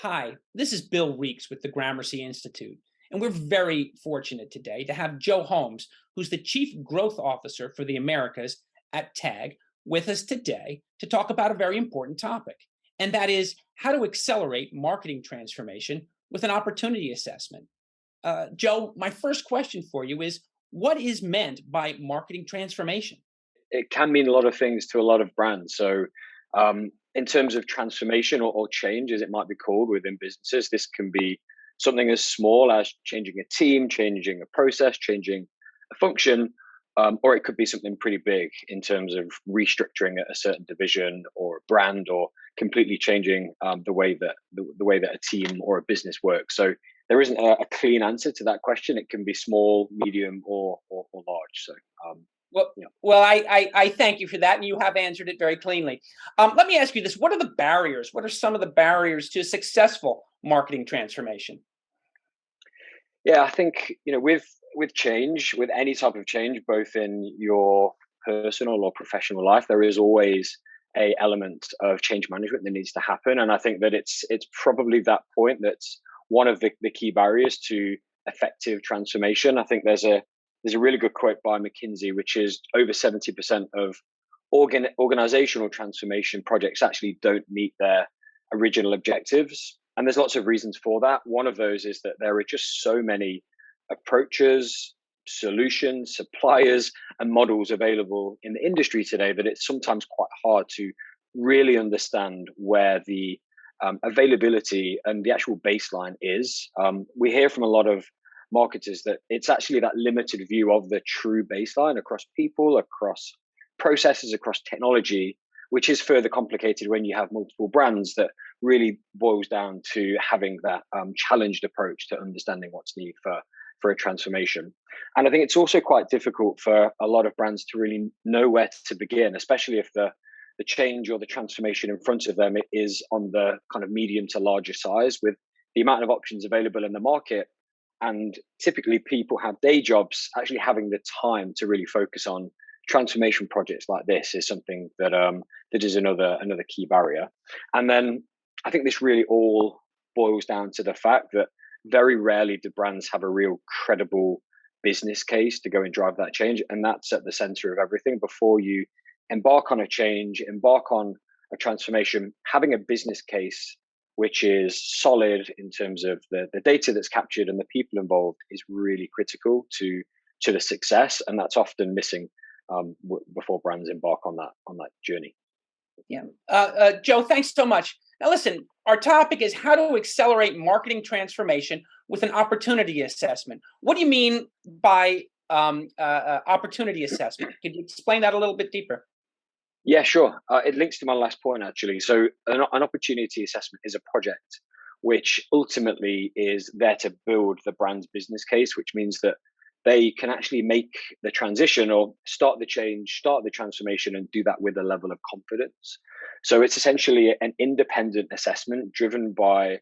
Hi, this is Bill Reeks with the Gramercy Institute, and we're very fortunate today to have Joe Holmes, who's the Chief Growth Officer for the Americas at TAG, with us today to talk about a very important topic, and that is how to accelerate marketing transformation with an opportunity assessment. Joe, my first question for you is what is meant by marketing transformation? It can mean a lot of things to a lot of brands. In terms of transformation or change, as it might be called within businesses, this can be something as small as changing a team, changing a process, changing a function, or it could be something pretty big in terms of restructuring a certain division or a brand, or completely changing the way that a team or a business works. So there isn't a clean answer to that question. It can be small, medium, or large. Um, Well, yeah. well, I thank you for that, and you have answered it very cleanly. Let me ask you this: what are the barriers? What are some of the barriers to successful marketing transformation? Yeah, I think with change, with any type of change, both in your personal or professional life, there is always a element of change management that needs to happen. And I think that it's probably that point that's one of the key barriers to effective transformation. I think there's a really good quote by McKinsey, which is over 70% of organizational transformation projects actually don't meet their original objectives. And there's lots of reasons for that. One of those is that there are just so many approaches, solutions, suppliers, and models available in the industry today that it's sometimes quite hard to really understand where the availability and the actual baseline is. We hear from a lot of marketers that it's actually that limited view of the true baseline across people, across processes, across technology, which is further complicated when you have multiple brands, that really boils down to having that challenged approach to understanding what's needed for a transformation. And I think it's also quite difficult for a lot of brands to really know where to begin, especially if the change or the transformation in front of them is on the kind of medium to larger size, with the amount of options available in the market. And typically people have day jobs. Actually having the time to really focus on transformation projects like this is something that is another key barrier. And then I think this really all boils down to the fact that very rarely do brands have a real credible business case to go and drive that change. And that's at the center of everything. Before you embark on a change, embark on a transformation, having a business case which is solid in terms of the data that's captured and the people involved is really critical to the success. And that's often missing before brands embark on that journey. Yeah. Joe, thanks so much. Now, listen, our topic is how to accelerate marketing transformation with an opportunity assessment. What do you mean by opportunity assessment? Could you explain that a little bit deeper? Yeah, sure. It links to my last point, actually. So, an opportunity assessment is a project which ultimately is there to build the brand's business case, which means that they can actually make the transition or start the change, start the transformation, and do that with a level of confidence. So, it's essentially an independent assessment driven by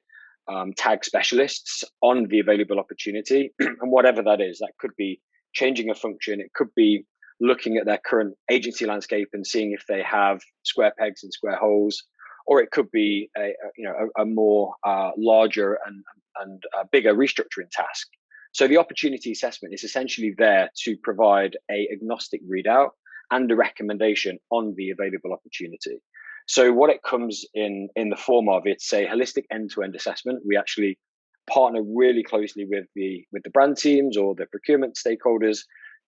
tag specialists on the available opportunity. And whatever that is, that could be changing a function, it could be looking at their current agency landscape and seeing if they have square pegs and square holes, or it could be a more larger and bigger restructuring task. So the opportunity assessment is essentially there to provide a agnostic readout and a recommendation on the available opportunity. So what it comes in the form of, it's a holistic end-to-end assessment. We actually partner really closely with the brand teams or the procurement stakeholders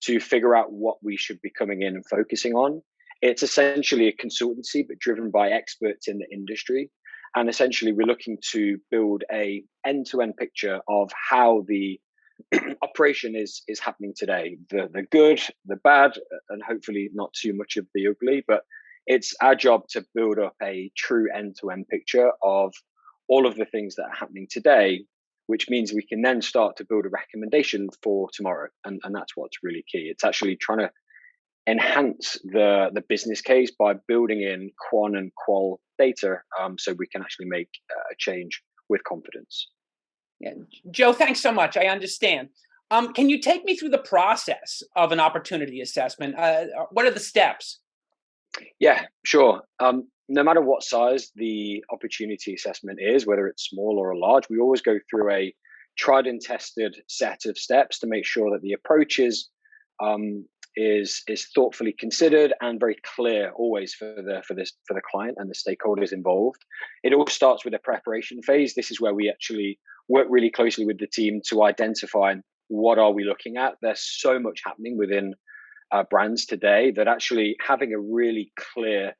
to figure out what we should be coming in and focusing on. It's essentially a consultancy, but driven by experts in the industry. And essentially, we're looking to build a end-to-end picture of how the operation is happening today. The good, the bad, and hopefully not too much of the ugly. But it's our job to build up a true end-to-end picture of all of the things that are happening today, which means we can then start to build a recommendation for tomorrow. And that's what's really key. It's actually trying to enhance the business case by building in quant and qual data, so we can actually make a change with confidence. Yeah. Joe, thanks so much. I understand. Can you take me through the process of an opportunity assessment? What are the steps? Yeah, sure. no matter what size the opportunity assessment is, whether it's small or large, we always go through a tried and tested set of steps to make sure that the approach um, is thoughtfully considered and very clear always for the client and the stakeholders involved. It all starts with a preparation phase. This is where we actually work really closely with the team to identify what are we looking at. There's so much happening within brands today that actually having a really clear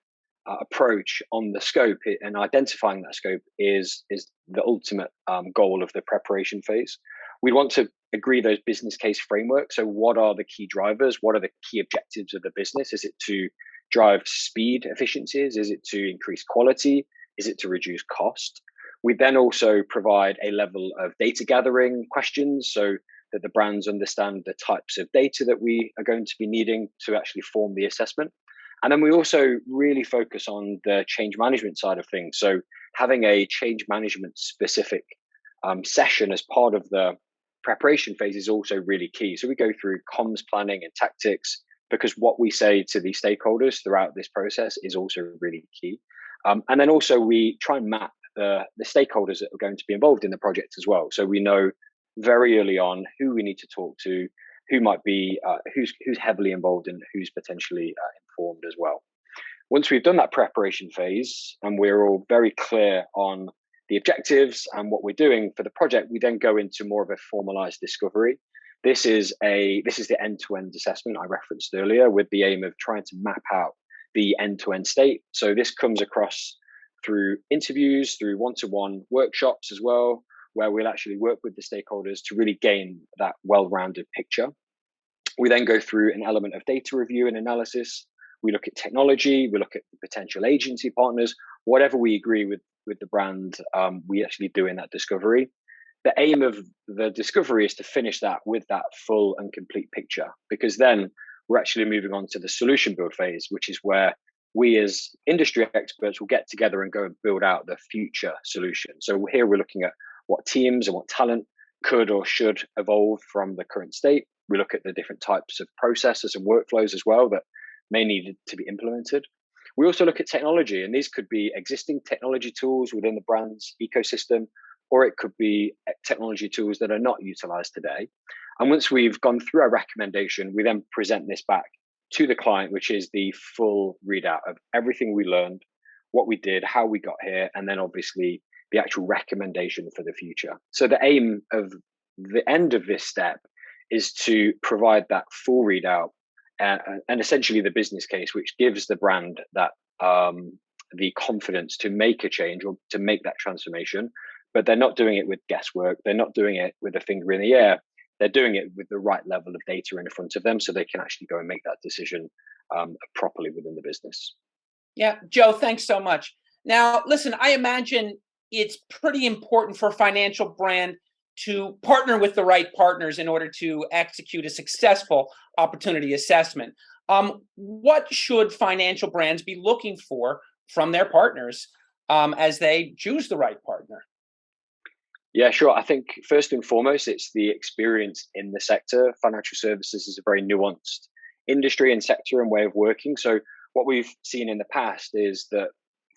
approach on the scope and identifying that scope is the ultimate goal of the preparation phase. We want to agree those business case frameworks. So what are the key drivers? What are the key objectives of the business? Is it to drive speed efficiencies? Is it to increase quality? Is it to reduce cost? We then also provide a level of data gathering questions so that the brands understand the types of data that we are going to be needing to actually form the assessment. And then we also really focus on the change management side of things. So having a change management specific session as part of the preparation phase is also really key. So we go through comms planning and tactics because what we say to the stakeholders throughout this process is also really key. And then also we try and map the stakeholders that are going to be involved in the project as well. So we know very early on who we need to talk to, who might be who's heavily involved and who's potentially informed as well. Once we've done that preparation phase and we're all very clear on the objectives and what we're doing for the project, we then go into more of a formalized discovery. This is the end-to-end assessment I referenced earlier, with the aim of trying to map out the end-to-end state. So this comes across through interviews, through one-to-one workshops as well, where we'll actually work with the stakeholders to really gain that well-rounded picture. We then go through an element of data review and analysis. We look at technology, we look at potential agency partners, whatever we agree with the brand, we actually do in that discovery. The aim of the discovery is to finish that with that full and complete picture, because then we're actually moving on to the solution build phase, which is where we as industry experts will get together and go and build out the future solution. So here we're looking at what teams and what talent could or should evolve from the current state. We look at the different types of processes and workflows as well that may need to be implemented. We also look at technology, and these could be existing technology tools within the brand's ecosystem, or it could be technology tools that are not utilized today. And once we've gone through our recommendation, we then present this back to the client, which is the full readout of everything we learned, what we did, how we got here, and then obviously the actual recommendation for the future. So the aim of the end of this step is to provide that full readout and essentially the business case, which gives the brand that the confidence to make a change or to make that transformation. But they're not doing it with guesswork. They're not doing it with a finger in the air. They're doing it with the right level of data in front of them so they can actually go and make that decision properly within the business. Yeah, Joe, thanks so much. Now, listen, I imagine it's pretty important for a financial brand to partner with the right partners in order to execute a successful opportunity assessment. What should financial brands be looking for from their partners as they choose the right partner? Yeah, sure. I think first and foremost, it's the experience in the sector. Financial services is a very nuanced industry and sector and way of working. So what we've seen in the past is that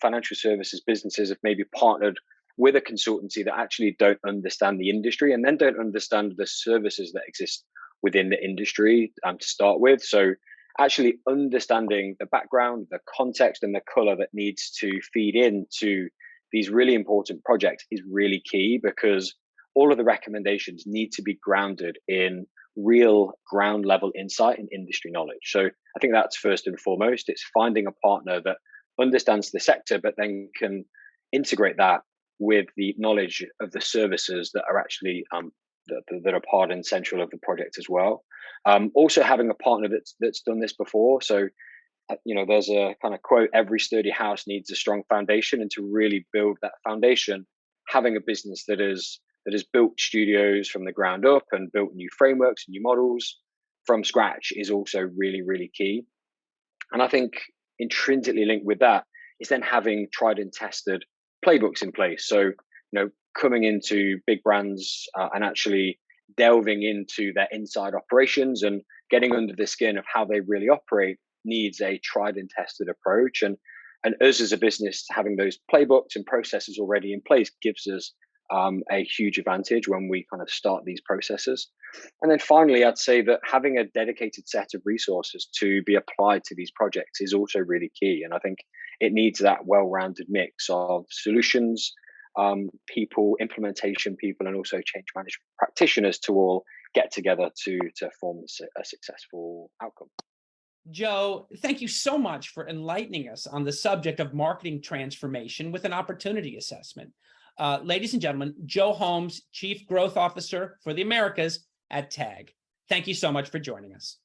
financial services businesses have maybe partnered with a consultancy that actually don't understand the industry and then don't understand the services that exist within the industry to start with. So actually understanding the background, the context and the color that needs to feed into these really important projects is really key, because all of the recommendations need to be grounded in real ground level insight and industry knowledge. So I think that's first and foremost. It's finding a partner that understands the sector, but then can integrate that with the knowledge of the services that are actually that are part and central of the project as well. Also having a partner that's done this before. So there's a kind of quote: every sturdy house needs a strong foundation, and to really build that foundation, having a business that has built studios from the ground up and built new frameworks and new models from scratch is also really, really key. And I think intrinsically linked with that is then having tried and tested playbooks in place. So, coming into big brands and actually delving into their inside operations and getting under the skin of how they really operate needs a tried and tested approach. And And us as a business having those playbooks and processes already in place gives us a huge advantage when we kind of start these processes. And then finally, I'd say that having a dedicated set of resources to be applied to these projects is also really key. And I think it needs that well-rounded mix of solutions, people, implementation people, and also change management practitioners to all get together to form a successful outcome. Joe, thank you so much for enlightening us on the subject of marketing transformation with an opportunity assessment. Ladies and gentlemen, Joe Holmes, Chief Growth Officer for the Americas at TAG. Thank you so much for joining us.